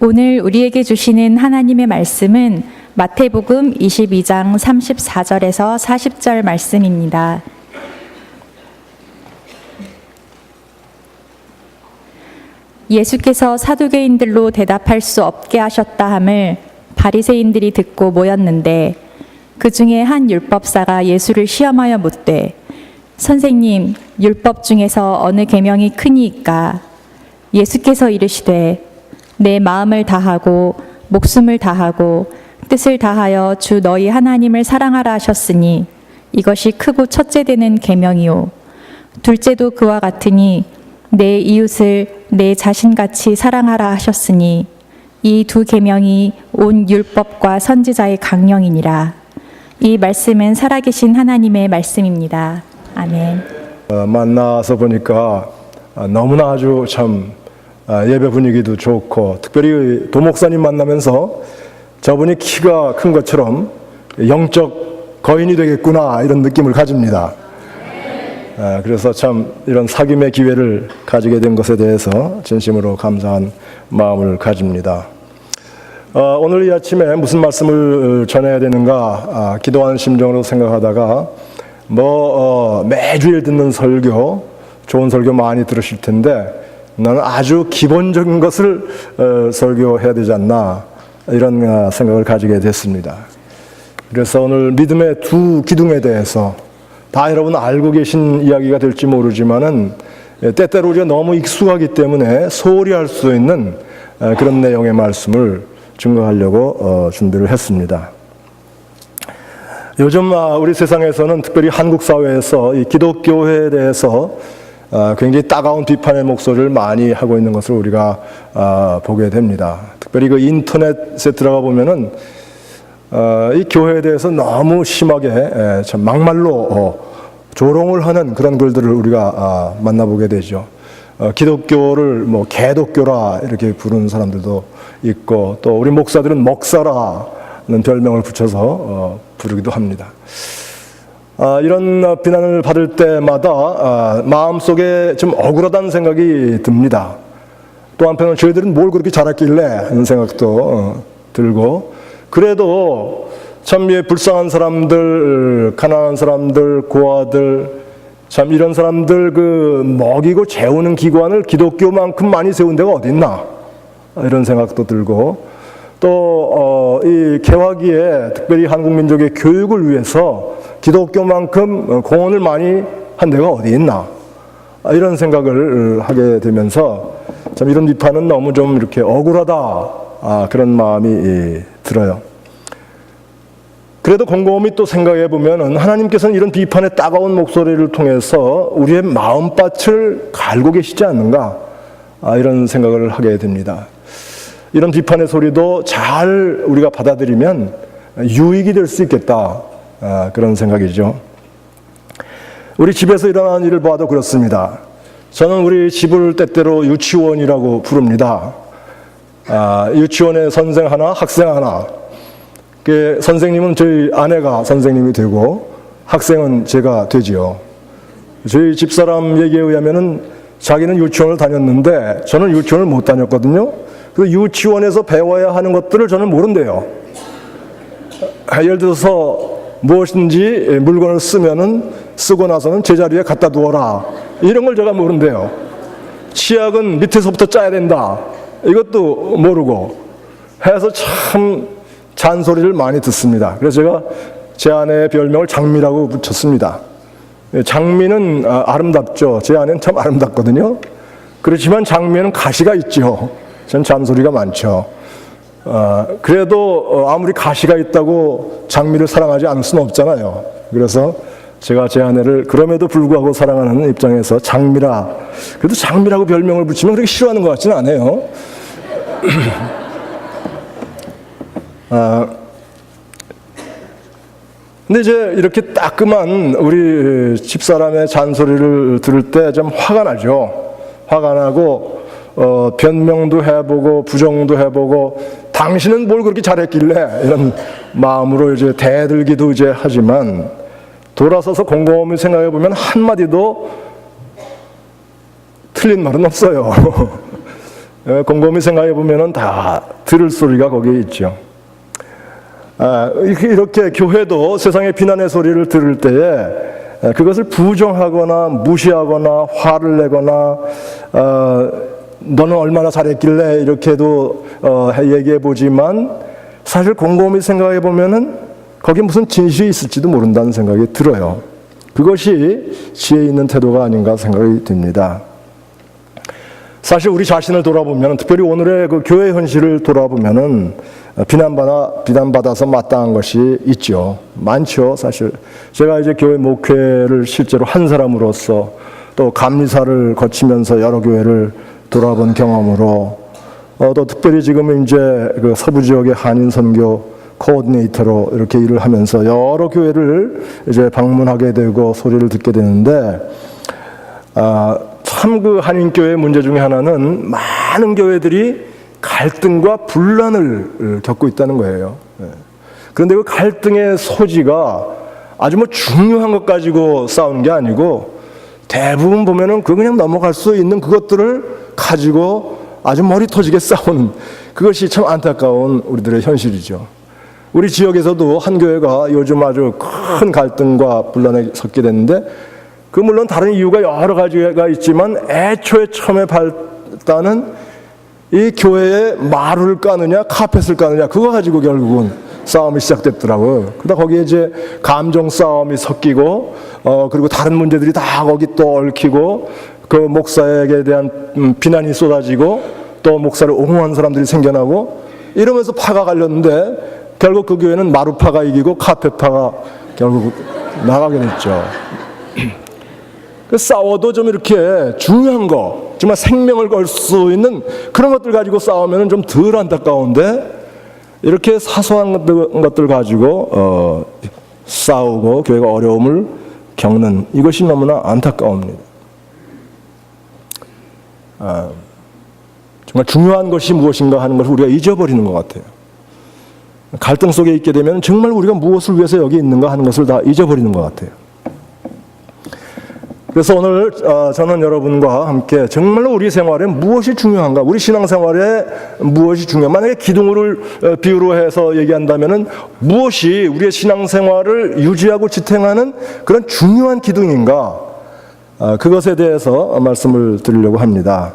오늘 우리에게 주시는 하나님의 말씀은 마태복음 22장 34절에서 40절 말씀입니다. 예수께서 사두개인들로 대답할 수 없게 하셨다 함을 바리새인들이 듣고 모였는데 그 중에 한 율법사가 예수를 시험하여 묻되 선생님, 율법 중에서 어느 계명이 크니이까? 예수께서 이르시되 내 마음을 다하고 목숨을 다하고 뜻을 다하여 주 너희 하나님을 사랑하라 하셨으니 이것이 크고 첫째 되는 계명이요 둘째도 그와 같으니 내 이웃을 내 자신같이 사랑하라 하셨으니 이 두 계명이 온 율법과 선지자의 강령이니라. 이 말씀은 살아계신 하나님의 말씀입니다. 아멘. 만나서 보니까 너무나 아주 참 예배 분위기도 좋고, 특별히 도목사님 만나면서 저분이 키가 큰 것처럼 영적 거인이 되겠구나 이런 느낌을 가집니다. 그래서 참 이런 사귐의 기회를 가지게 된 것에 대해서 진심으로 감사한 마음을 가집니다. 오늘 이 아침에 무슨 말씀을 전해야 되는가 기도하는 심정으로 생각하다가 매주일 듣는 설교, 좋은 설교 많이 들으실 텐데 나는 아주 기본적인 것을 설교해야 되지 않나 이런 생각을 가지게 됐습니다. 그래서 오늘 믿음의 두 기둥에 대해서 다 여러분 알고 계신 이야기가 될지 모르지만은 때때로 우리가 너무 익숙하기 때문에 소홀히 할 수 있는 그런 내용의 말씀을 증거하려고 준비를 했습니다. 요즘 우리 세상에서는 특별히 한국 사회에서 이 기독교회에 대해서 굉장히 따가운 비판의 목소리를 많이 하고 있는 것을 우리가 보게 됩니다. 특별히 그 인터넷에 들어가 보면은 이 교회에 대해서 너무 심하게 참 막말로 조롱을 하는 그런 글들을 우리가 만나보게 되죠. 기독교를 개독교라 이렇게 부르는 사람들도 있고, 또 우리 목사들은 먹사라는 별명을 붙여서 부르기도 합니다. 이런 비난을 받을 때마다 마음속에 좀 억울하다는 생각이 듭니다. 또 한편으로는 저희들은 뭘 그렇게 잘했길래 하는 생각도 들고, 그래도 참 불쌍한 사람들, 가난한 사람들, 고아들, 참 이런 사람들 먹이고 재우는 기관을 기독교만큼 많이 세운 데가 어디 있나 이런 생각도 들고, 또 이 개화기에 특별히 한국 민족의 교육을 위해서 기독교만큼 공헌을 많이 한 데가 어디 있나 이런 생각을 하게 되면서 참 이런 비판은 너무 좀 이렇게 억울하다 그런 마음이 들어요. 그래도 곰곰이 또 생각해 보면은 하나님께서는 이런 비판의 따가운 목소리를 통해서 우리의 마음밭을 갈고 계시지 않는가 이런 생각을 하게 됩니다. 이런 비판의 소리도 잘 우리가 받아들이면 유익이 될 수 있겠다 그런 생각이죠. 우리 집에서 일어나는 일을 봐도 그렇습니다. 저는 우리 집을 때때로 유치원이라고 부릅니다. 유치원에 선생 하나, 학생 하나. 선생님은 저희 아내가 선생님이 되고 학생은 제가 되지요. 저희 집사람 얘기에 의하면은 자기는 유치원을 다녔는데 저는 유치원을 못 다녔거든요. 그 유치원에서 배워야 하는 것들을 저는 모른대요. 예를 들어서 무엇인지 물건을 쓰고 나서는 제자리에 갖다 두어라 이런 걸 제가 모른대요. 치약은 밑에서부터 짜야 된다 이것도 모르고 해서 참 잔소리를 많이 듣습니다. 그래서 제가 제 아내의 별명을 장미라고 붙였습니다. 장미는 아름답죠. 제 아내는 참 아름답거든요. 그렇지만 장미에는 가시가 있죠. 전 잔소리가 많죠. 그래도 아무리 가시가 있다고 장미를 사랑하지 않을 수는 없잖아요. 그래서 제가 제 아내를 그럼에도 불구하고 사랑하는 입장에서 장미라, 그래도 장미라고 별명을 붙이면 그렇게 싫어하는 것 같지는 않아요. 근데 이제 이렇게 따끔한 우리 집사람의 잔소리를 들을 때 좀 화가 나죠. 화가 나고 변명도 해보고 부정도 해보고 당신은 뭘 그렇게 잘했길래 이런 마음으로 이제 대들기도 이제 하지만 돌아서서 곰곰이 생각해 보면 한마디도 틀린 말은 없어요. 곰곰이 생각해 보면은 다 들을 소리가 거기에 있죠. 이렇게 교회도 세상의 비난의 소리를 들을 때에 그것을 부정하거나 무시하거나 화를 내거나 너는 얼마나 잘했길래 이렇게도 얘기해 보지만 사실 곰곰이 생각해 보면은 거기에 무슨 진실이 있을지도 모른다는 생각이 들어요. 그것이 지혜 있는 태도가 아닌가 생각이 듭니다. 사실 우리 자신을 돌아보면, 특별히 오늘의 그 교회 현실을 돌아보면은 비난받아서 마땅한 것이 있죠. 많죠, 사실. 제가 이제 교회 목회를 실제로 한 사람으로서 또 감리사를 거치면서 여러 교회를 돌아본 경험으로 또 특별히 지금 이제 그 서부 지역의 한인 선교 코디네이터로 이렇게 일을 하면서 여러 교회를 이제 방문하게 되고 소리를 듣게 되는데, 참 그 한인교회의 문제 중에 하나는 많은 교회들이 갈등과 분란을 겪고 있다는 거예요. 그런데 그 갈등의 소지가 아주 뭐 중요한 것 가지고 싸우는 게 아니고 대부분 보면은 그냥 넘어갈 수 있는 그것들을 가지고 아주 머리 터지게 싸우는, 그것이 참 안타까운 우리들의 현실이죠. 우리 지역에서도 한 교회가 요즘 아주 큰 갈등과 분란에 섞게 됐는데, 그 물론 다른 이유가 여러 가지가 있지만 애초에 처음에 발단은 이 교회에 마루를 까느냐 카펫을 까느냐 그거 가지고 결국은 싸움이 시작됐더라고요. 그러다 거기에 이제 감정 싸움이 섞이고 그리고 다른 문제들이 다 거기 또 얽히고 그 목사에게 대한 비난이 쏟아지고 또 목사를 옹호하는 사람들이 생겨나고 이러면서 파가 갈렸는데, 결국 그 교회는 마루파가 이기고 카펫파가 결국 나가게 됐죠. 싸워도 좀 이렇게 중요한 거, 정말 생명을 걸 수 있는 그런 것들 가지고 싸우면 좀 덜 안타까운데, 이렇게 사소한 것들 가지고 싸우고 교회가 어려움을 겪는 이것이 너무나 안타까웁니다. 정말 중요한 것이 무엇인가 하는 것을 우리가 잊어버리는 것 같아요. 갈등 속에 있게 되면 정말 우리가 무엇을 위해서 여기 있는가 하는 것을 다 잊어버리는 것 같아요. 그래서 오늘 저는 여러분과 함께 정말로 우리 생활에 무엇이 중요한가, 우리 신앙생활에 무엇이 중요한가, 만약에 기둥을 비유로 해서 얘기한다면은 무엇이 우리의 신앙생활을 유지하고 지탱하는 그런 중요한 기둥인가, 그것에 대해서 말씀을 드리려고 합니다.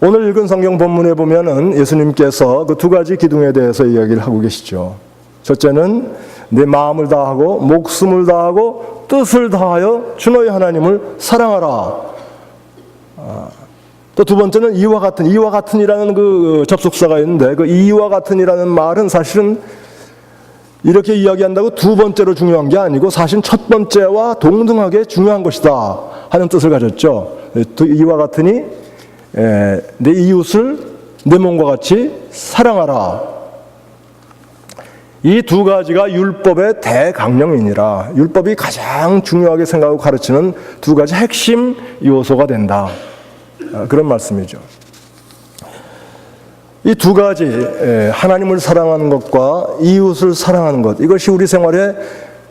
오늘 읽은 성경 본문에 보면은 예수님께서 그 두 가지 기둥에 대해서 이야기를 하고 계시죠. 첫째는 내 마음을 다하고 목숨을 다하고 뜻을 다하여 주 너희 하나님을 사랑하라. 또 두 번째는 이와 같은이라는 그 접속사가 있는데, 그 이와 같은이라는 말은 사실은 이렇게 이야기한다고 두 번째로 중요한 게 아니고 사실 첫 번째와 동등하게 중요한 것이다 하는 뜻을 가졌죠. 이와 같으니 내 이웃을 내 몸과 같이 사랑하라. 이 두 가지가 율법의 대강령이니라. 율법이 가장 중요하게 생각하고 가르치는 두 가지 핵심 요소가 된다. 그런 말씀이죠. 이 두 가지, 하나님을 사랑하는 것과 이웃을 사랑하는 것, 이것이 우리 생활에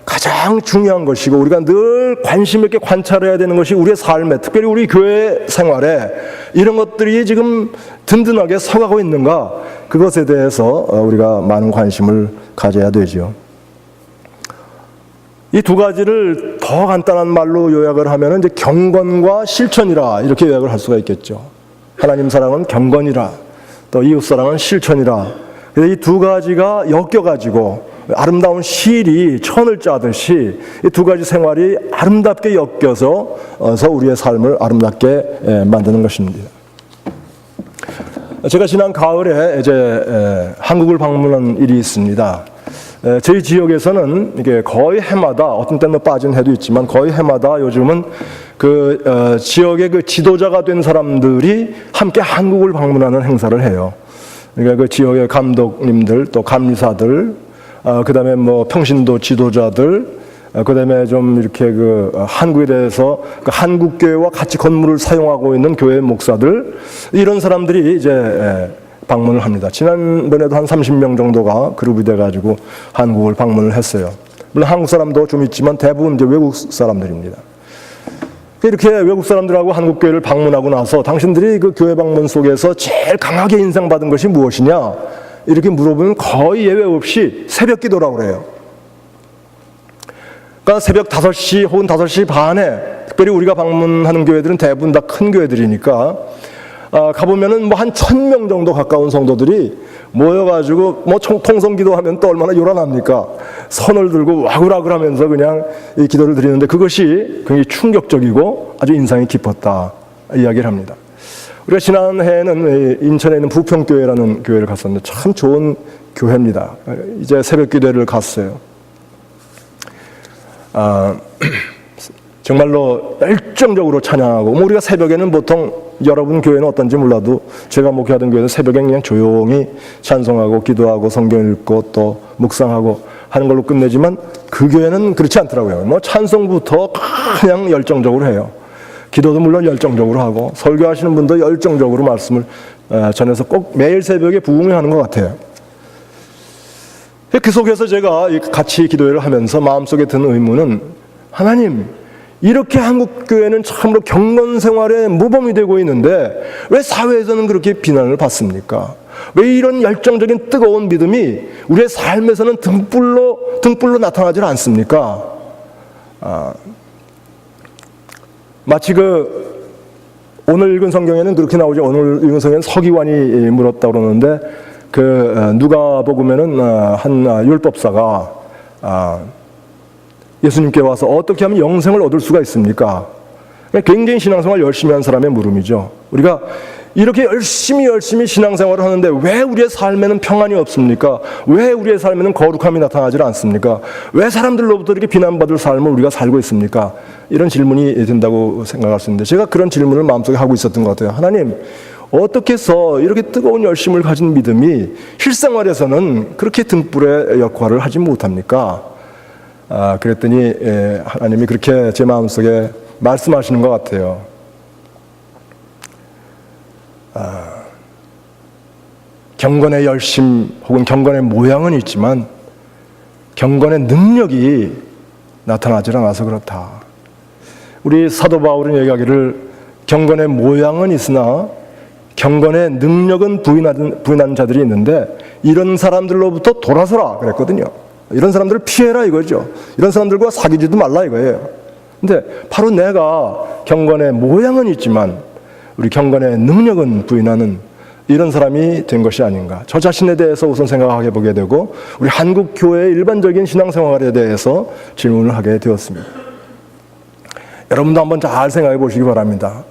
가장 중요한 것이고 우리가 늘 관심 있게 관찰해야 되는 것이 우리의 삶에, 특별히 우리 교회 생활에 이런 것들이 지금 든든하게 서가고 있는가, 그것에 대해서 우리가 많은 관심을 가져야 되죠. 이 두 가지를 더 간단한 말로 요약을 하면 이제 경건과 실천이라 이렇게 요약을 할 수가 있겠죠. 하나님 사랑은 경건이라, 또 이웃 사랑은 실천이라. 이 두 가지가 엮여가지고 아름다운 실이 천을 짜듯이 이 두 가지 생활이 아름답게 엮여서 우리의 삶을 아름답게 만드는 것입니다. 제가 지난 가을에 이제 한국을 방문한 일이 있습니다. 저희 지역에서는 이게 거의 해마다, 어떤 때는 빠진 해도 있지만 거의 해마다 요즘은 그 지역의 그 지도자가 된 사람들이 함께 한국을 방문하는 행사를 해요. 그러니까 그 지역의 감독님들, 또 감리사들, 그 다음에 뭐 평신도 지도자들, 그 다음에 좀 이렇게 그 한국에 대해서 그 한국교회와 같이 건물을 사용하고 있는 교회 목사들, 이런 사람들이 이제 방문을 합니다. 지난번에도 한 30명 정도가 그룹이 돼가지고 한국을 방문을 했어요. 물론 한국 사람도 좀 있지만 대부분 이제 외국 사람들입니다. 이렇게 외국 사람들하고 한국 교회를 방문하고 나서 당신들이 그 교회 방문 속에서 제일 강하게 인상받은 것이 무엇이냐? 이렇게 물어보면 거의 예외 없이 새벽 기도라고 그래요. 그러니까 새벽 5시 혹은 5시 반에, 특별히 우리가 방문하는 교회들은 대부분 다 큰 교회들이니까 가보면은 뭐 한 1,000명 정도 가까운 성도들이 모여가지고 뭐 통성 기도하면 또 얼마나 요란합니까? 선을 들고 와글와글 하면서 그냥 이 기도를 드리는데 그것이 굉장히 충격적이고 아주 인상이 깊었다 이야기를 합니다. 우리가 지난해에는 인천에 있는 부평교회라는 교회를 갔었는데 참 좋은 교회입니다. 이제 새벽 기도회를 갔어요. 정말로 열정적으로 찬양하고, 뭐 우리가 새벽에는 보통 여러분 교회는 어떤지 몰라도 제가 목회하던 교회는 새벽에 그냥 조용히 찬송하고 기도하고 성경 읽고 또 묵상하고 하는 걸로 끝내지만 그 교회는 그렇지 않더라고요. 뭐 찬송부터 그냥 열정적으로 해요. 기도도 물론 열정적으로 하고 설교하시는 분도 열정적으로 말씀을 전해서 꼭 매일 새벽에 부흥을 하는 것 같아요. 그 속에서 제가 같이 기도회를 하면서 마음속에 드는 의문은, 하나님, 이렇게 한국 교회는 참으로 경건 생활에 모범이 되고 있는데 왜 사회에서는 그렇게 비난을 받습니까? 왜 이런 열정적인 뜨거운 믿음이 우리의 삶에서는 등불로 나타나질 않습니까? 마치 오늘 읽은 성경에는 그렇게 나오죠. 오늘 읽은 성경에는 서기관이 물었다 그러는데 누가복음에는 한 율법사가 예수님께 와서 어떻게 하면 영생을 얻을 수가 있습니까? 굉장히 신앙생활 열심히 한 사람의 물음이죠. 우리가 이렇게 열심히 신앙생활을 하는데 왜 우리의 삶에는 평안이 없습니까? 왜 우리의 삶에는 거룩함이 나타나지 않습니까? 왜 사람들로부터 이렇게 비난받을 삶을 우리가 살고 있습니까? 이런 질문이 된다고 생각할 수 있는데, 제가 그런 질문을 마음속에 하고 있었던 것 같아요. 하나님, 어떻게 해서 이렇게 뜨거운 열심을 가진 믿음이 실생활에서는 그렇게 등불의 역할을 하지 못합니까? 그랬더니 하나님이 그렇게 제 마음속에 말씀하시는 것 같아요. 경건의 열심 혹은 경건의 모양은 있지만 경건의 능력이 나타나지 않아서 그렇다. 우리 사도 바울은 얘기하기를 경건의 모양은 있으나 경건의 능력은 부인한 자들이 있는데 이런 사람들로부터 돌아서라 그랬거든요. 이런 사람들을 피해라 이거죠. 이런 사람들과 사귀지도 말라 이거예요. 근데 바로 내가 경건의 모양은 있지만 우리 경건의 능력은 부인하는 이런 사람이 된 것이 아닌가. 저 자신에 대해서 우선 생각하게 보게 되고 우리 한국 교회의 일반적인 신앙생활에 대해서 질문을 하게 되었습니다. 여러분도 한번 잘 생각해 보시기 바랍니다.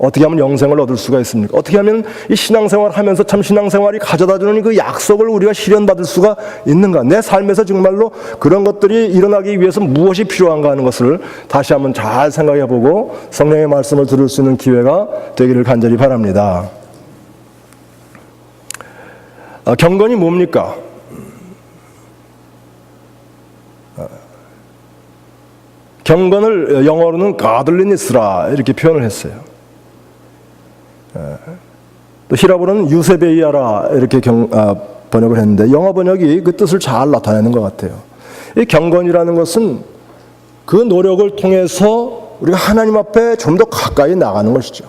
어떻게 하면 영생을 얻을 수가 있습니까? 어떻게 하면 이 신앙생활 하면서 참 신앙생활이 가져다주는 그 약속을 우리가 실현받을 수가 있는가? 내 삶에서 정말로 그런 것들이 일어나기 위해서 무엇이 필요한가 하는 것을 다시 한번 잘 생각해 보고 성령의 말씀을 들을 수 있는 기회가 되기를 간절히 바랍니다. 경건이 뭡니까? 경건을 영어로는 godliness라 이렇게 표현을 했어요. 또 히라보로는 유세베이아라 이렇게 번역을 했는데 영어 번역이 그 뜻을 잘 나타내는 것 같아요. 이 경건이라는 것은 그 노력을 통해서 우리가 하나님 앞에 좀 더 가까이 나가는 것이죠.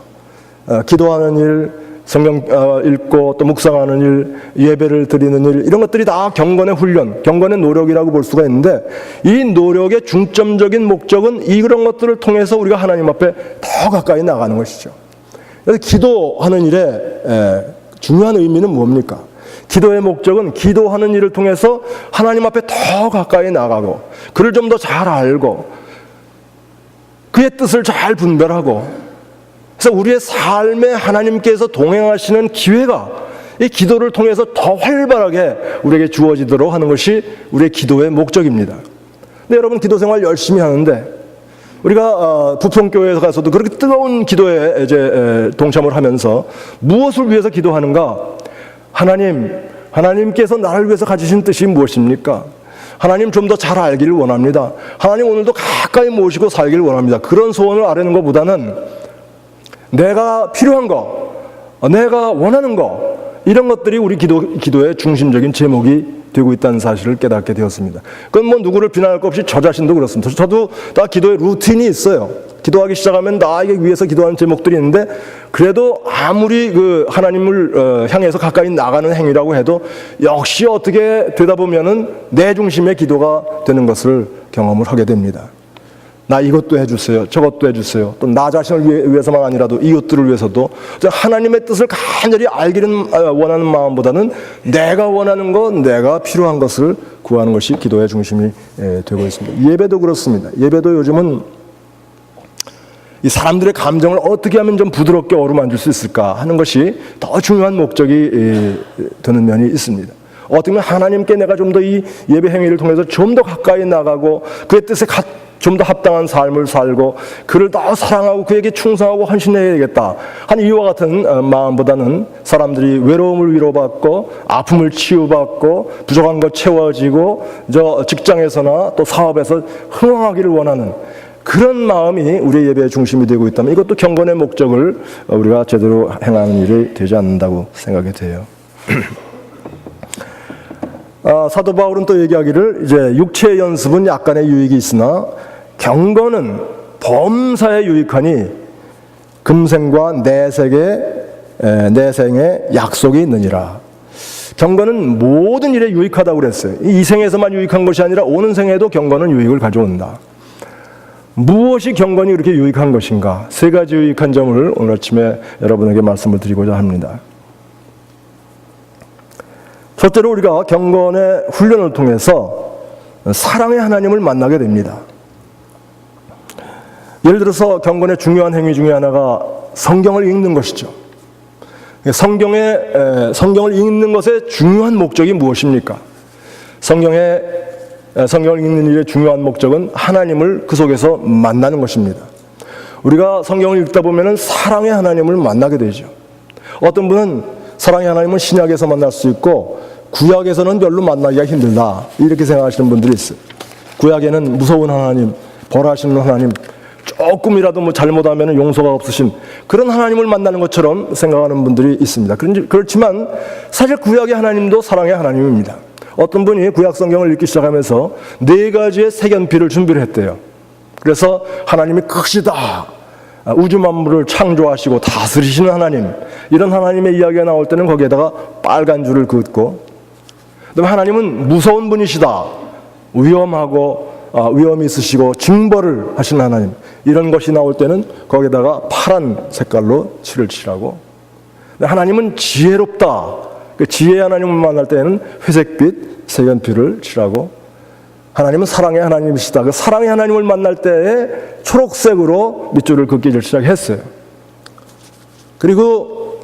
기도하는 일, 성경 읽고 또 묵상하는 일, 예배를 드리는 일, 이런 것들이 다 경건의 훈련, 경건의 노력이라고 볼 수가 있는데 이 노력의 중점적인 목적은 이런 것들을 통해서 우리가 하나님 앞에 더 가까이 나가는 것이죠. 그래서 기도하는 일의 중요한 의미는 뭡니까? 기도의 목적은 기도하는 일을 통해서 하나님 앞에 더 가까이 나가고 그를 좀 더 잘 알고 그의 뜻을 잘 분별하고, 그래서 우리의 삶에 하나님께서 동행하시는 기회가 이 기도를 통해서 더 활발하게 우리에게 주어지도록 하는 것이 우리의 기도의 목적입니다. 근데 여러분 기도 생활 열심히 하는데 우리가 부평교회에 가서도 그렇게 뜨거운 기도에 이제 동참을 하면서 무엇을 위해서 기도하는가? 하나님께서 나를 위해서 가지신 뜻이 무엇입니까? 하나님 좀 더 잘 알기를 원합니다. 하나님 오늘도 가까이 모시고 살기를 원합니다. 그런 소원을 아뢰는 것보다는 내가 필요한 거, 내가 원하는 거, 이런 것들이 우리 기도의 중심적인 제목이 되고 있다는 사실을 깨닫게 되었습니다. 그건 뭐 누구를 비난할 것 없이 저 자신도 그렇습니다. 저도 다 기도의 루틴이 있어요. 기도하기 시작하면 나에게 위해서 기도하는 제목들이 있는데 그래도 아무리 그 하나님을 향해서 가까이 나가는 행위라고 해도 역시 어떻게 되다 보면은 내 중심의 기도가 되는 것을 경험을 하게 됩니다. 나 이것도 해주세요. 저것도 해주세요. 또 나 자신을 위해서만 아니라도 이웃들을 위해서도 하나님의 뜻을 간절히 알기는 원하는 마음보다는 내가 원하는 것, 내가 필요한 것을 구하는 것이 기도의 중심이 되고 있습니다. 예배도 그렇습니다. 예배도 요즘은 이 사람들의 감정을 어떻게 하면 좀 부드럽게 어루만질 수 있을까 하는 것이 더 중요한 목적이 되는 면이 있습니다. 어떻게 보면 하나님께 내가 좀 더 이 예배 행위를 통해서 좀 더 가까이 나가고 그의 뜻에 좀 더 합당한 삶을 살고 그를 더 사랑하고 그에게 충성하고 헌신해야겠다 하는 이와 같은 마음보다는 사람들이 외로움을 위로받고 아픔을 치유받고 부족한 것 채워지고 저 직장에서나 또 사업에서 흥황하기를 원하는 그런 마음이 우리의 예배의 중심이 되고 있다면 이것도 경건의 목적을 우리가 제대로 행하는 일이 되지 않는다고 생각이 돼요. 사도 바울은 또 얘기하기를 이제 육체의 연습은 약간의 유익이 있으나 경건은 범사에 유익하니 금생과 내생에 약속이 있느니라. 경건은 모든 일에 유익하다고 그랬어요. 이 생에서만 유익한 것이 아니라 오는 생에도 경건은 유익을 가져온다. 무엇이 경건이 그렇게 유익한 것인가? 세 가지 유익한 점을 오늘 아침에 여러분에게 말씀을 드리고자 합니다. 첫째로 우리가 경건의 훈련을 통해서 사랑의 하나님을 만나게 됩니다. 예를 들어서 경건의 중요한 행위 중에 하나가 성경을 읽는 것이죠. 성경을 읽는 것의 중요한 목적이 무엇입니까? 성경을 읽는 일의 중요한 목적은 하나님을 그 속에서 만나는 것입니다. 우리가 성경을 읽다 보면 사랑의 하나님을 만나게 되죠. 어떤 분은 사랑의 하나님은 신약에서 만날 수 있고 구약에서는 별로 만나기가 힘들다 이렇게 생각하시는 분들이 있어요. 구약에는 무서운 하나님, 벌하시는 하나님, 조금이라도 잘못하면 용서가 없으신 그런 하나님을 만나는 것처럼 생각하는 분들이 있습니다. 그렇지만 사실 구약의 하나님도 사랑의 하나님입니다. 어떤 분이 구약 성경을 읽기 시작하면서 4가지의 색연필을 준비를 했대요. 그래서 하나님이 크시다, 우주 만물을 창조하시고 다스리시는 하나님, 이런 하나님의 이야기가 나올 때는 거기에다가 빨간 줄을 긋고, 그다음에 하나님은 무서운 분이시다, 위험이 있으시고 징벌을 하시는 하나님, 이런 것이 나올 때는 거기에다가 파란 색깔로 칠을 칠하고, 하나님은 지혜롭다, 지혜의 하나님을 만날 때는 회색빛 색연필을 칠하고, 하나님은 사랑의 하나님이시다, 그 사랑의 하나님을 만날 때에 초록색으로 밑줄을 긋기를 시작했어요. 그리고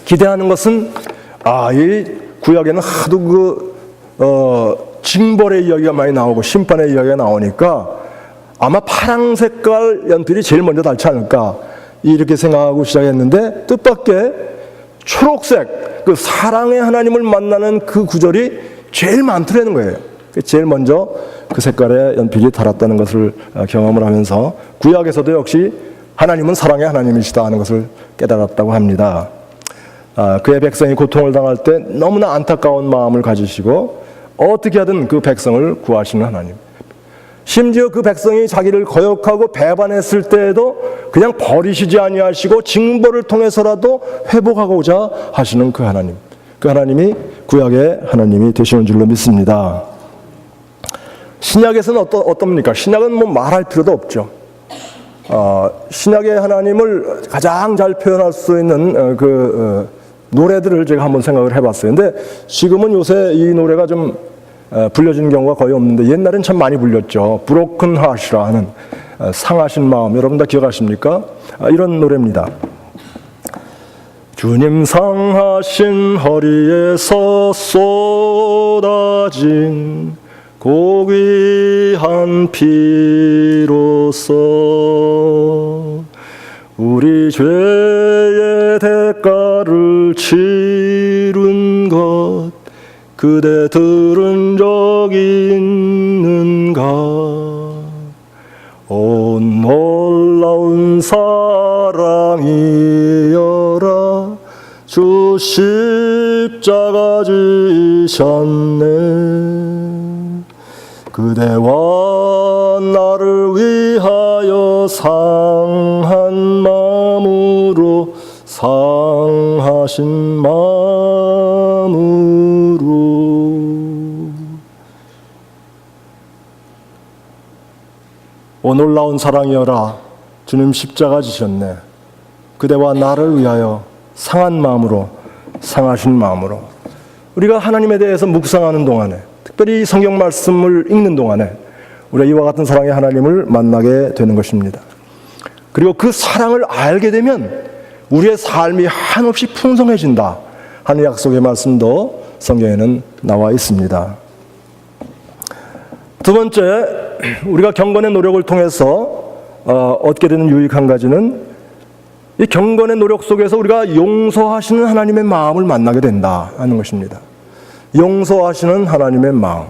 기대하는 것은 이 구약에는 하도 징벌의 이야기가 많이 나오고 심판의 이야기가 나오니까 아마 파란 색깔 연필이 제일 먼저 닳지 않을까 이렇게 생각하고 시작했는데 뜻밖의 초록색, 그 사랑의 하나님을 만나는 그 구절이 제일 많더라는 거예요. 제일 먼저 그 색깔의 연필이 닳았다는 것을 경험을 하면서 구약에서도 역시 하나님은 사랑의 하나님이시다 하는 것을 깨달았다고 합니다. 그의 백성이 고통을 당할 때 너무나 안타까운 마음을 가지시고 어떻게 하든 그 백성을 구하시는 하나님, 심지어 그 백성이 자기를 거역하고 배반했을 때에도 그냥 버리시지 아니하시고 징벌을 통해서라도 회복하고자 하시는 그 하나님, 그 하나님이 구약의 하나님이 되시는 줄로 믿습니다. 신약에서는 어떻습니까? 신약은 말할 필요도 없죠. 신약의 하나님을 가장 잘 표현할 수 있는 노래들을 제가 한번 생각을 해봤어요. 근데 지금은 요새 이 노래가 좀 불려지는 경우가 거의 없는데 옛날엔 참 많이 불렸죠. 브로큰 하트라 하는 상하신 마음, 여러분 다 기억하십니까? 이런 노래입니다. 주님 상하신 허리에서 쏟아진 고귀한 피로써 우리 죄의 대가를 치른 것 그대 들은 적 있는가? 온 놀라운 사랑이여라 주 십자가 지셨네. 그대와 나를 위하여 상하신 마음으로 오 놀라운 사랑이여라 주님 십자가 지셨네. 그대와 나를 위하여 상한 마음으로 상하신 마음으로 우리가 하나님에 대해서 묵상하는 동안에 특별히 성경 말씀을 읽는 동안에 우리가 이와 같은 사랑의 하나님을 만나게 되는 것입니다. 그리고 그 사랑을 알게 되면 우리의 삶이 한없이 풍성해진다 하는 약속의 말씀도 성경에는 나와 있습니다. 두 번째, 우리가 경건의 노력을 통해서 얻게 되는 유익 한 가지는 이 경건의 노력 속에서 우리가 용서하시는 하나님의 마음을 만나게 된다 하는 것입니다. 용서하시는 하나님의 마음.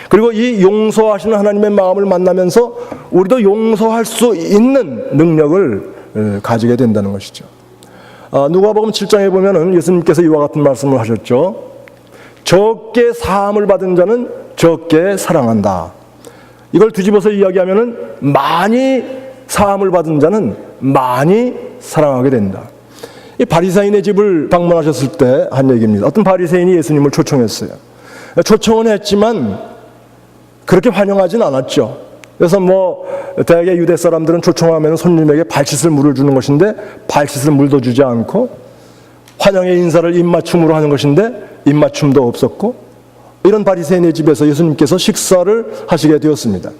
그리고 이 용서하시는 하나님의 마음을 만나면서 우리도 용서할 수 있는 능력을 가지게 된다는 것이죠. 누가복음 7장에 보면은 예수님께서 이와 같은 말씀을 하셨죠. 적게 사함을 받은 자는 적게 사랑한다. 이걸 뒤집어서 이야기하면은 많이 사함을 받은 자는 많이 사랑하게 된다. 이 바리새인의 집을 방문하셨을 때 한 얘기입니다. 어떤 바리새인이 예수님을 초청했어요. 초청은 했지만 그렇게 환영하진 않았죠. 그래서 대개 유대 사람들은 초청하면 손님에게 발짓을 물을 주는 것인데 발짓을 물도 주지 않고 환영의 인사를 입맞춤으로 하는 것인데 입맞춤도 없었고 이런 바리새인의 집에서 예수님께서 식사를 하시게 되었습니다.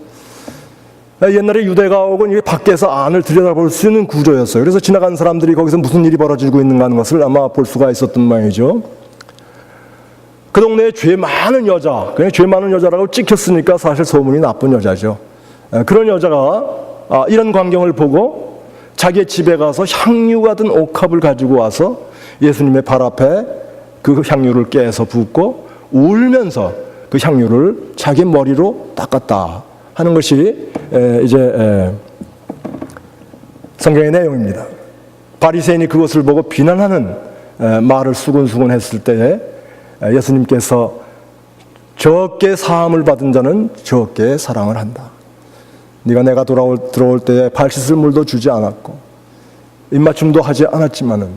옛날에 유대가 오고 밖에서 안을 들여다볼 수 있는 구조였어요. 그래서 지나가는 사람들이 거기서 무슨 일이 벌어지고 있는가 하는 것을 아마 볼 수가 있었던 모양이죠. 그 동네에 죄 많은 여자, 그냥 죄 많은 여자라고 찍혔으니까 사실 소문이 나쁜 여자죠. 그런 여자가 이런 광경을 보고 자기의 집에 가서 향유 같은 옥합을 가지고 와서 예수님의 발 앞에 그 향유를 깨서 붓고 울면서 그 향유를 자기 머리로 닦았다 하는 것이 이제 성경의 내용입니다. 바리새인이 그것을 보고 비난하는 말을 수근수근 했을 때에 예수님께서 적게 사함을 받은 자는 적게 사랑을 한다. 네가 내가 들어올 때에 발씻을 물도 주지 않았고 입맞춤도 하지 않았지만은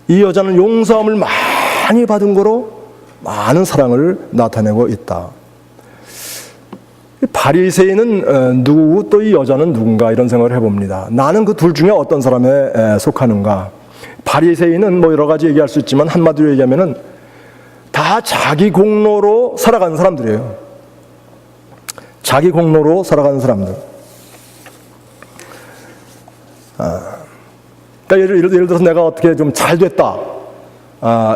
이 여자는 용서함을 많이 받은 거로 많은 사랑을 나타내고 있다. 바리새인은 누구고 또 이 여자는 누군가 이런 생각을 해봅니다. 나는 그 둘 중에 어떤 사람에 속하는가? 바리새인은 여러 가지 얘기할 수 있지만 한마디로 얘기하면은 다 자기 공로로 살아가는 사람들이에요. 자기 공로로 살아가는 사람들. 그러니까 예를 들어서 내가 어떻게 좀 잘 됐다.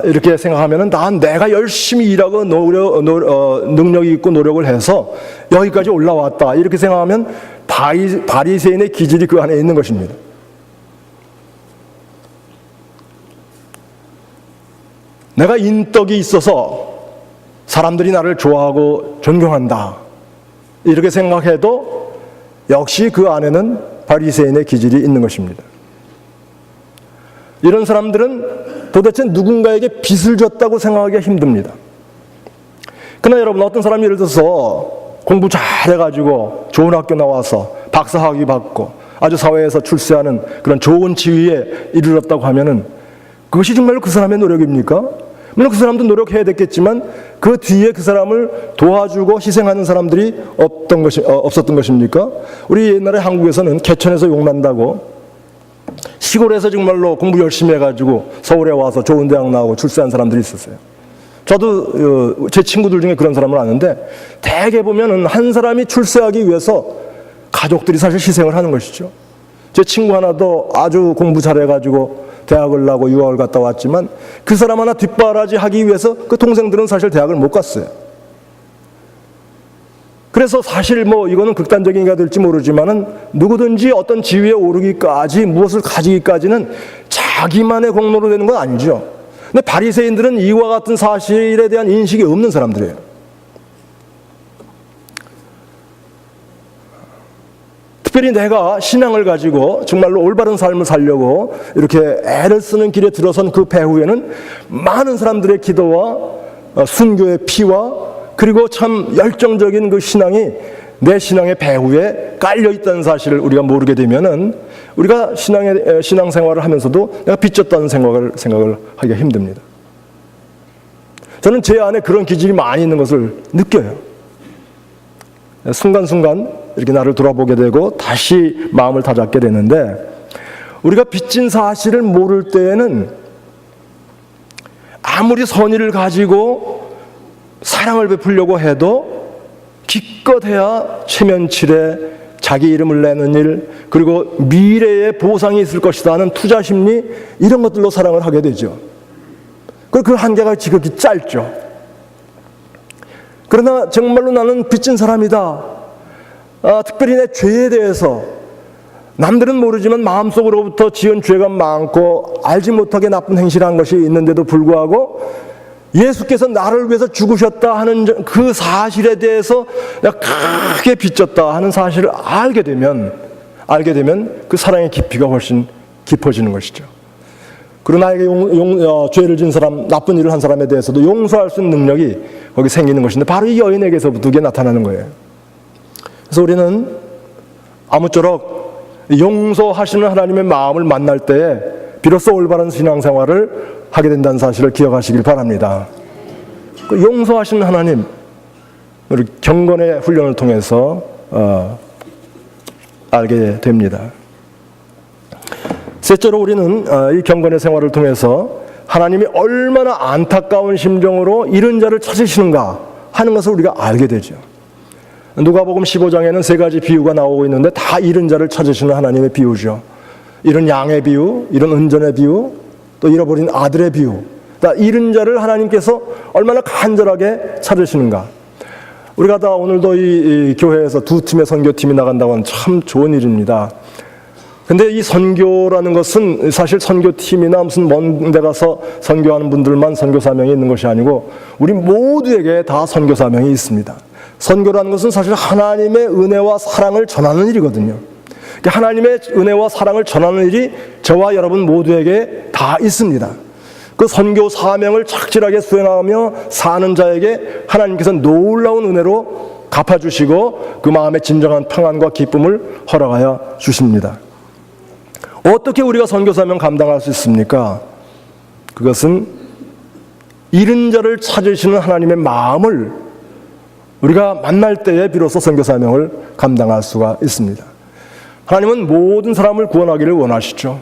이렇게 생각하면은 내가 열심히 일하고 능력이 있고 노력을 해서 여기까지 올라왔다. 이렇게 생각하면 바리새인의 기질이 그 안에 있는 것입니다. 내가 인덕이 있어서 사람들이 나를 좋아하고 존경한다. 이렇게 생각해도 역시 그 안에는 바리새인의 기질이 있는 것입니다. 이런 사람들은 도대체 누군가에게 빚을 졌다고 생각하기가 힘듭니다. 그러나 여러분, 어떤 사람이 예를 들어서 공부 잘해가지고 좋은 학교 나와서 박사학위 받고 아주 사회에서 출세하는 그런 좋은 지위에 이르렀다고 하면은 그것이 정말로 그 사람의 노력입니까? 물론 그 사람도 노력해야 됐겠지만 그 뒤에 그 사람을 도와주고 희생하는 사람들이 없었던 것입니까? 우리 옛날에 한국에서는 개천에서 용난다고 시골에서 정말로 공부 열심히 해가지고 서울에 와서 좋은 대학 나오고 출세한 사람들이 있었어요. 저도 제 친구들 중에 그런 사람을 아는데 대개 보면은 한 사람이 출세하기 위해서 가족들이 사실 희생을 하는 것이죠. 제 친구 하나도 아주 공부 잘해가지고 대학을 나고 유학을 갔다 왔지만 그 사람 하나 뒷바라지 하기 위해서 그 동생들은 사실 대학을 못 갔어요. 그래서 사실 이거는 극단적인 얘기가 될지 모르지만은 누구든지 어떤 지위에 오르기까지 무엇을 가지기까지는 자기만의 공로로 되는 건 아니죠. 근데 바리새인들은 이와 같은 사실에 대한 인식이 없는 사람들이에요. 특별히 내가 신앙을 가지고 정말로 올바른 삶을 살려고 이렇게 애를 쓰는 길에 들어선 그 배후에는 많은 사람들의 기도와 순교의 피와 그리고 참 열정적인 그 신앙이 내 신앙의 배후에 깔려 있다는 사실을 우리가 모르게 되면은 우리가 신앙생활을 하면서도 내가 빚졌다는 생각을 하기가 힘듭니다. 저는 제 안에 그런 기질이 많이 있는 것을 느껴요. 순간순간 이렇게 나를 돌아보게 되고 다시 마음을 다잡게 되는데, 우리가 빚진 사실을 모를 때에는 아무리 선의를 가지고 사랑을 베풀려고 해도 기껏해야 체면칠에 자기 이름을 내는 일, 그리고 미래에 보상이 있을 것이다 하는 투자 심리, 이런 것들로 사랑을 하게 되죠. 그 한계가 지극히 짧죠. 그러나 정말로 나는 빚진 사람이다. 특별히 내 죄에 대해서 남들은 모르지만 마음속으로부터 지은 죄가 많고 알지 못하게 나쁜 행실을 한 것이 있는데도 불구하고 예수께서 나를 위해서 죽으셨다 하는 그 사실에 대해서 내가 크게 빚졌다 하는 사실을 알게 되면 그 사랑의 깊이가 훨씬 깊어지는 것이죠. 그리고 나에게 죄를 지은 사람, 나쁜 일을 한 사람에 대해서도 용서할 수 있는 능력이 거기 생기는 것인데, 바로 이 여인에게서부터 그게 나타나는 거예요. 그래서 우리는 아무쪼록 용서하시는 하나님의 마음을 만날 때에 비로소 올바른 신앙생활을 하게 된다는 사실을 기억하시길 바랍니다. 그 용서하시는 하나님, 우리 경건의 훈련을 통해서 알게 됩니다. 셋째로 우리는 이 경건의 생활을 통해서 하나님이 얼마나 안타까운 심정으로 잃은 자를 찾으시는가 하는 것을 우리가 알게 되죠. 누가복음 15장에는 세 가지 비유가 나오고 있는데 다 잃은 자를 찾으시는 하나님의 비유죠. 잃은 양의 비유, 잃은 은전의 비유, 또 잃어버린 아들의 비유. 다 잃은 자를 하나님께서 얼마나 간절하게 찾으시는가. 우리가 다 오늘도 이 교회에서 두 팀의 선교팀이 나간다고 하는 참 좋은 일입니다. 근데 이 선교라는 것은 사실 선교팀이나 무슨 먼 데 가서 선교하는 분들만 선교 사명이 있는 것이 아니고 우리 모두에게 다 선교 사명이 있습니다. 선교라는 것은 사실 하나님의 은혜와 사랑을 전하는 일이거든요. 하나님의 은혜와 사랑을 전하는 일이 저와 여러분 모두에게 다 있습니다. 그 선교 사명을 착실하게 수행하며 사는 자에게 하나님께서 놀라운 은혜로 갚아주시고 그 마음의 진정한 평안과 기쁨을 허락하여 주십니다. 어떻게 우리가 선교 사명 감당할 수 있습니까? 그것은 잃은 자를 찾으시는 하나님의 마음을 우리가 만날 때에 비로소 선교 사명을 감당할 수가 있습니다. 하나님은 모든 사람을 구원하기를 원하시죠.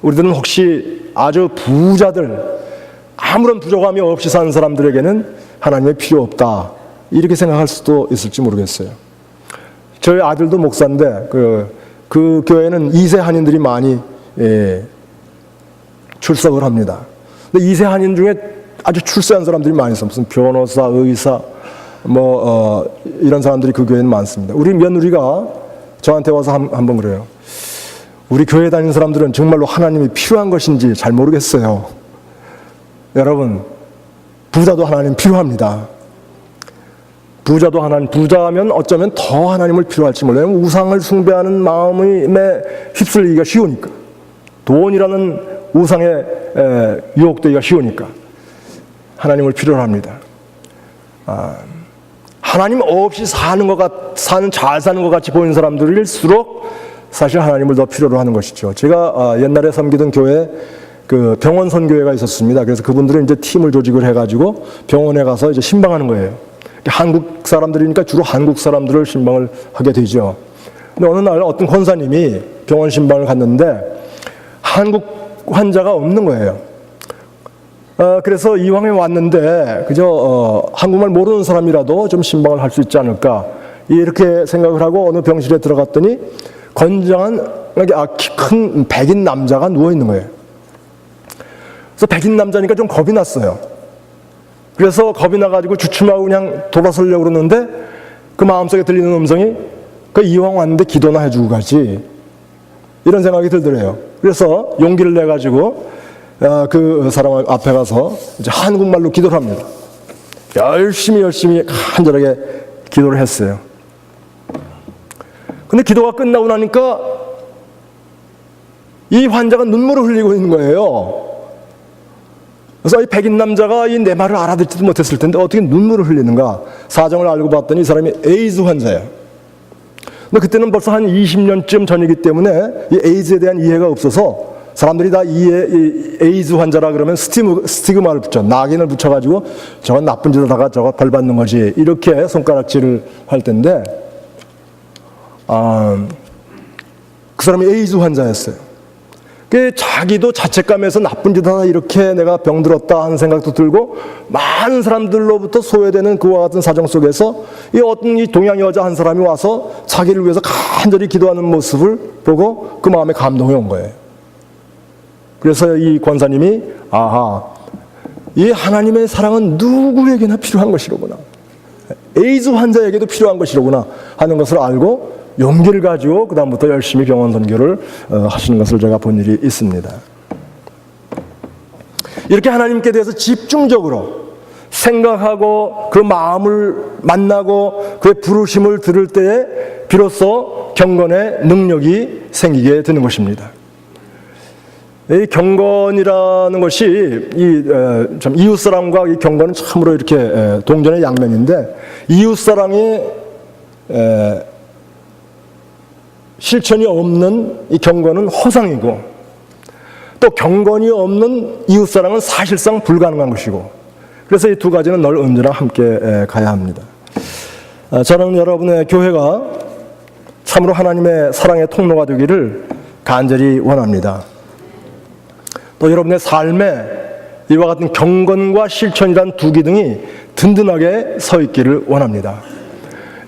우리들은 혹시 아주 부자들, 아무런 부족함이 없이 사는 사람들에게는 하나님의 필요 없다, 이렇게 생각할 수도 있을지 모르겠어요. 저희 아들도 목사인데 그 교회는 2세 한인들이 많이 출석을 합니다. 근데 2세 한인 중에 아주 출세한 사람들이 많이 있어요. 무슨 변호사, 의사, 이런 사람들이 그 교회는 많습니다. 우리 며느리가 저한테 와서 한번 그래요. 우리 교회 다니는 사람들은 정말로 하나님이 필요한 것인지 잘 모르겠어요. 여러분, 부자도 하나님 필요합니다. 부자면 어쩌면 더 하나님을 필요할지 몰라요. 우상을 숭배하는 마음에 휩쓸리기가 쉬우니까. 돈이라는 우상에 유혹되기가 쉬우니까 하나님을 필요로 합니다. 하나님 없이 잘 사는 것 같이 보이는 사람들일수록 사실 하나님을 더 필요로 하는 것이죠. 제가 옛날에 섬기던 교회 그 병원 선교회가 있었습니다. 그래서 그분들은 이제 팀을 조직을 해가지고 병원에 가서 이제 신방하는 거예요. 한국 사람들이니까 주로 한국 사람들을 신방을 하게 되죠. 근데 어느 날 어떤 권사님이 병원 신방을 갔는데 한국 환자가 없는 거예요. 그래서 이왕에 왔는데 그저 한국말 모르는 사람이라도 좀 신방을 할 수 있지 않을까, 이렇게 생각을 하고 어느 병실에 들어갔더니 건장한 키 큰 백인 남자가 누워 있는 거예요. 그래서 백인 남자니까 좀 겁이 났어요. 그래서 겁이 나가지고 주춤하고 그냥 돌아서려고 그러는데 그 마음속에 들리는 음성이 이왕 왔는데 기도나 해주고 가지, 이런 생각이 들더래요. 그래서 용기를 내가지고 그 사람 앞에 가서 이제 한국말로 기도를 합니다. 열심히 간절하게 기도를 했어요. 근데 기도가 끝나고 나니까 이 환자가 눈물을 흘리고 있는 거예요. 그래서 이 백인 남자가 내 말을 알아듣지도 못했을 텐데 어떻게 눈물을 흘리는가 사정을 알고 봤더니 이 사람이 에이즈 환자예요. 근데 그때는 벌써 한 20년쯤 전이기 때문에 이 에이즈에 대한 이해가 없어서 사람들이 다 이 에이즈 환자라 그러면 스티그마를 붙여, 낙인을 붙여가지고 저건 나쁜 짓 하다가 저거 벌 받는 거지, 이렇게 손가락질을 할 텐데, 그 사람이 에이즈 환자였어요. 자기도 자책감에서 나쁜 짓 하다 이렇게 내가 병들었다 하는 생각도 들고, 많은 사람들로부터 소외되는 그와 같은 사정 속에서 이 어떤 이 동양 여자 한 사람이 와서 자기를 위해서 간절히 기도하는 모습을 보고 그 마음에 감동이 온 거예요. 그래서 이 권사님이 이 하나님의 사랑은 누구에게나 필요한 것이로구나, 에이즈 환자에게도 필요한 것이로구나 하는 것을 알고 용기를 가지고 그 다음부터 열심히 병원 선교를 하시는 것을 제가 본 일이 있습니다. 이렇게 하나님께 대해서 집중적으로 생각하고 그 마음을 만나고 그의 부르심을 들을 때에 비로소 경건의 능력이 생기게 되는 것입니다. 이 경건이라는 것이 참 이웃사랑과 이 경건은 참으로 이렇게 동전의 양면인데, 이웃사랑이 실천이 없는 이 경건은 허상이고, 또 경건이 없는 이웃사랑은 사실상 불가능한 것이고, 그래서 이 두 가지는 늘 언제나 함께 가야 합니다. 저는 여러분의 교회가 참으로 하나님의 사랑의 통로가 되기를 간절히 원합니다. 또 여러분의 삶에 이와 같은 경건과 실천이란 두 기둥이 든든하게 서 있기를 원합니다.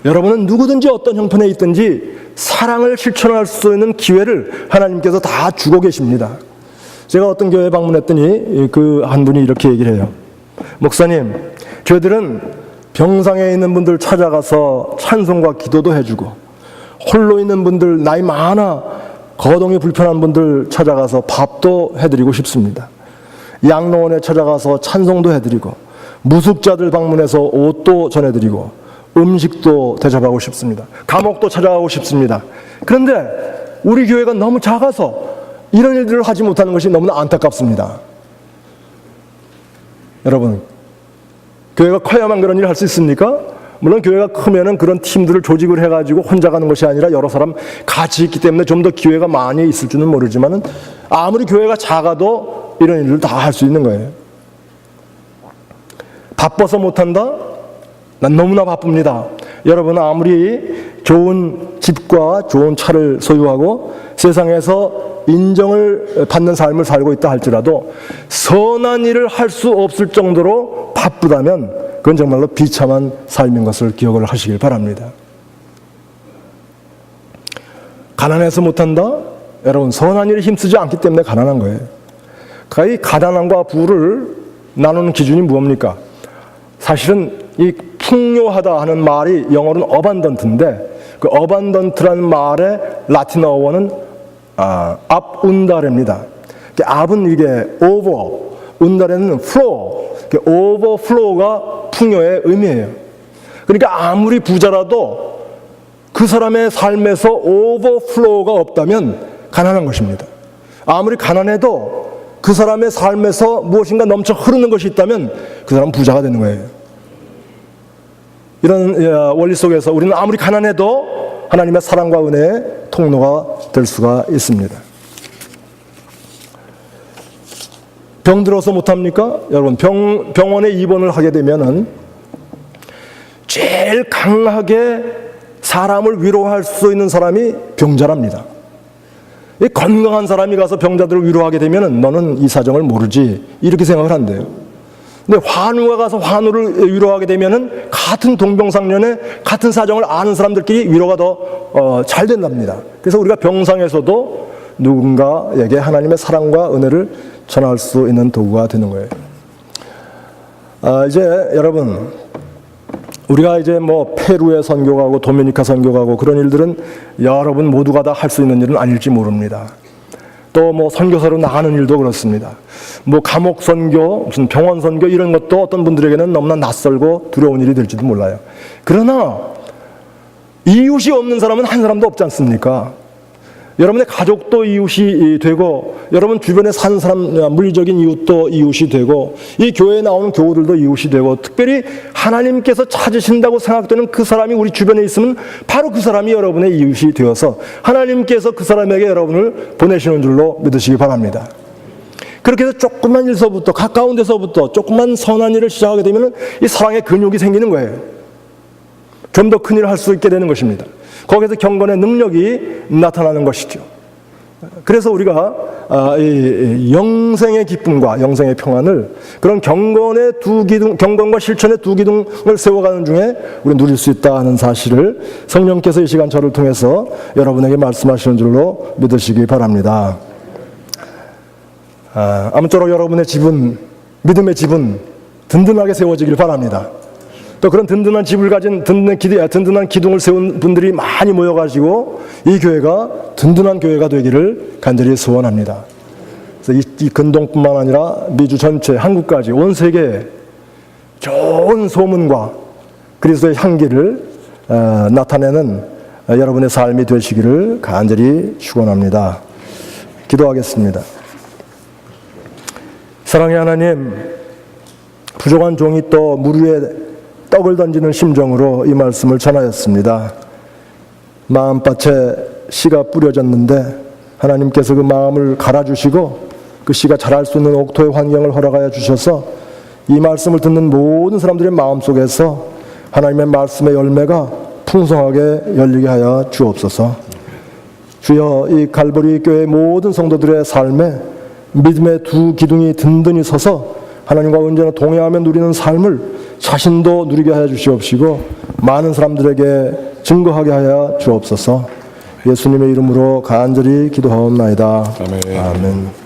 여러분은 누구든지 어떤 형편에 있든지 사랑을 실천할 수 있는 기회를 하나님께서 다 주고 계십니다. 제가 어떤 교회에 방문했더니 그 한 분이 이렇게 얘기를 해요. 목사님, 저희들은 병상에 있는 분들 찾아가서 찬송과 기도도 해주고, 홀로 있는 분들, 나이 많아 거동이 불편한 분들 찾아가서 밥도 해드리고 싶습니다. 양로원에 찾아가서 찬송도 해드리고, 무숙자들 방문해서 옷도 전해드리고, 음식도 대접하고 싶습니다. 감옥도 찾아가고 싶습니다. 그런데 우리 교회가 너무 작아서 이런 일들을 하지 못하는 것이 너무나 안타깝습니다. 여러분, 교회가 커야만 그런 일을 할 수 있습니까? 물론 교회가 크면은 그런 팀들을 조직을 해가지고 혼자 가는 것이 아니라 여러 사람 같이 있기 때문에 좀 더 기회가 많이 있을 줄은 모르지만은, 아무리 교회가 작아도 이런 일을 다 할 수 있는 거예요. 바빠서 못한다? 난 너무나 바쁩니다. 여러분, 아무리 좋은 집과 좋은 차를 소유하고 세상에서 인정을 받는 삶을 살고 있다 할지라도 선한 일을 할 수 없을 정도로 바쁘다면 그건 정말로 비참한 삶인 것을 기억을 하시길 바랍니다. 가난해서 못한다? 여러분, 선한 일에 힘쓰지 않기 때문에 가난한 거예요. 이 가난함과 부를 나누는 기준이 무엇입니까? 사실은 이 풍요하다 하는 말이 영어로는 어반던트인데, 그 어반던트라는 말의 라틴어 어원은 abundare입니다. ab은 이게 over, undare는 flow, overflow가 풍요의 의미예요. 그러니까 아무리 부자라도 그 사람의 삶에서 overflow가 없다면 가난한 것입니다. 아무리 가난해도 그 사람의 삶에서 무엇인가 넘쳐 흐르는 것이 있다면 그 사람은 부자가 되는 거예요. 이런 원리 속에서 우리는 아무리 가난해도 하나님의 사랑과 은혜의 통로가 될 수가 있습니다. 병들어서 못합니까? 여러분, 병원에 입원을 하게 되면은 제일 강하게 사람을 위로할 수 있는 사람이 병자랍니다. 이 건강한 사람이 가서 병자들을 위로하게 되면은 너는 이 사정을 모르지, 이렇게 생각을 한대요. 근데 환우가 가서 환우를 위로하게 되면은 같은 동병상련에 같은 사정을 아는 사람들끼리 위로가 더 잘 된답니다. 그래서 우리가 병상에서도 누군가에게 하나님의 사랑과 은혜를 전할 수 있는 도구가 되는 거예요. 이제 여러분, 우리가 이제 뭐 페루에 선교 가고 도미니카 선교 가고 그런 일들은 여러분 모두가 다 할 수 있는 일은 아닐지 모릅니다. 또 뭐 선교사로 나가는 일도 그렇습니다. 뭐 감옥 선교, 무슨 병원 선교 이런 것도 어떤 분들에게는 너무나 낯설고 두려운 일이 될지도 몰라요. 그러나 이웃이 없는 사람은 한 사람도 없지 않습니까? 여러분의 가족도 이웃이 되고 여러분 주변에 사는 사람 물리적인 이웃도 이웃이 되고 이 교회에 나오는 교우들도 이웃이 되고 특별히 하나님께서 찾으신다고 생각되는 그 사람이 우리 주변에 있으면 바로 그 사람이 여러분의 이웃이 되어서 하나님께서 그 사람에게 여러분을 보내시는 줄로 믿으시기 바랍니다. 그렇게 해서 조그만 일서부터 가까운 데서부터 조그만 선한 일을 시작하게 되면 이 사랑의 근육이 생기는 거예요. 좀 더 큰 일을 할 수 있게 되는 것입니다. 거기서 경건의 능력이 나타나는 것이죠. 그래서 우리가 이 영생의 기쁨과 영생의 평안을 그런 경건의 두 기둥, 경건과 실천의 두 기둥을 세워가는 중에 우리 누릴 수 있다 하는 사실을 성령께서 이 시간 저를 통해서 여러분에게 말씀하시는 줄로 믿으시기 바랍니다. 아무쪼록 여러분의 집은, 믿음의 집은 든든하게 세워지길 바랍니다. 또 그런 든든한 집을 가진 든든한 기둥을 세운 분들이 많이 모여가지고 이 교회가 든든한 교회가 되기를 간절히 소원합니다. 그래서 이 근동뿐만 아니라 미주 전체, 한국까지 온 세계에 좋은 소문과 그리스도의 향기를 나타내는 여러분의 삶이 되시기를 간절히 축원합니다. 기도하겠습니다. 사랑의 하나님, 부족한 종이 또 물 위에 떡을 던지는 심정으로 이 말씀을 전하였습니다. 마음밭에 씨가 뿌려졌는데 하나님께서 그 마음을 갈아주시고 그 씨가 자랄 수 있는 옥토의 환경을 허락하여 주셔서 이 말씀을 듣는 모든 사람들의 마음속에서 하나님의 말씀의 열매가 풍성하게 열리게 하여 주옵소서. 주여, 이 갈보리 교회 모든 성도들의 삶에 믿음의 두 기둥이 든든히 서서 하나님과 언제나 동행하며 누리는 삶을 자신도 누리게 하여 주시옵시고 많은 사람들에게 증거하게 하여 주옵소서. 예수님의 이름으로 간절히 기도하옵나이다. 아멘.